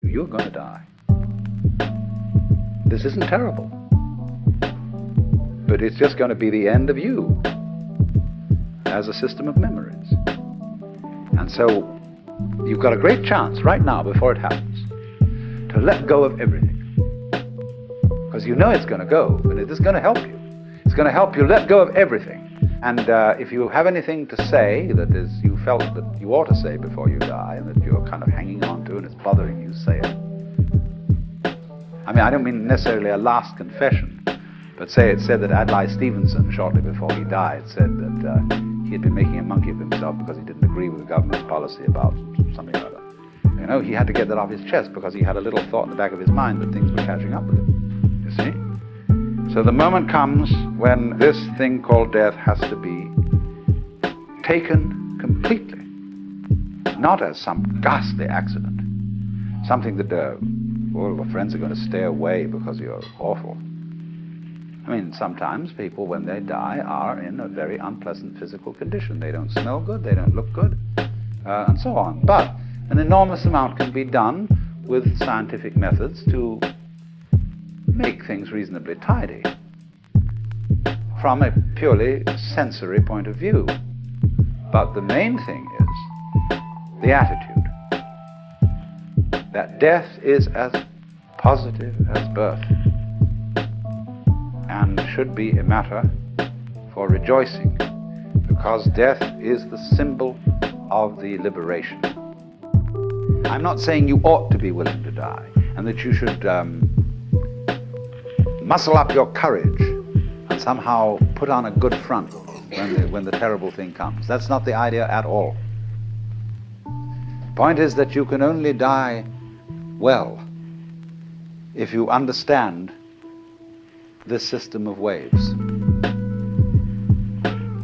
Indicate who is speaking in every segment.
Speaker 1: you're going to die. This isn't terrible, but it's just going to be the end of you as a system of memories. And so you've got a great chance right now, before it happens, to let go of everything. Because you know it's going to go, and it is going to help you. It's going to help you let go of everything. And if you have anything to say that is you felt that you ought to say before you die, that you're kind of hanging on to and it's bothering you, say it. I mean, I don't mean necessarily a last confession, but say it said that Adlai Stevenson, shortly before he died, said that he had been making a monkey of himself because he didn't agree with the government's policy about something or other. You know, he had to get that off his chest because he had a little thought in the back of his mind that things were catching up with him. You see? So the moment comes when this thing called death has to be taken completely, not as some ghastly accident, something that all your friends are going to stay away because you're awful. I mean, sometimes people, when they die, are in a very unpleasant physical condition. They don't smell good, they don't look good, and so on. But an enormous amount can be done with scientific methods to make things reasonably tidy from a purely sensory point of view. But the main thing is the attitude that death is as positive as birth and should be a matter for rejoicing, because death is the symbol of the liberation. I'm not saying you ought to be willing to die and that you should muscle up your courage and somehow put on a good front when the terrible thing comes. That's not the idea at all. The point is that you can only die well if you understand this system of waves.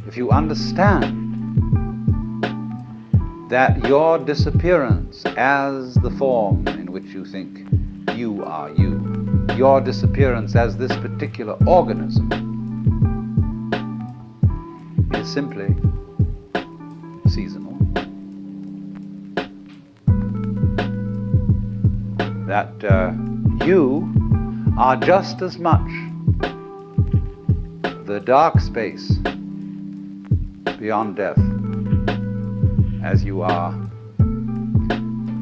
Speaker 1: If you understand that your disappearance as the form in which you think you are you, your disappearance as this particular organism, is simply seasonal. That you are just as much the dark space beyond death as you are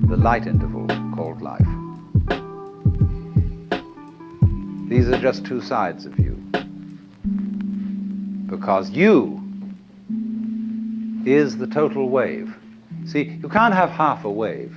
Speaker 1: the light interval called life. These are just two sides of you, because you is the total wave. See, you can't have half a wave.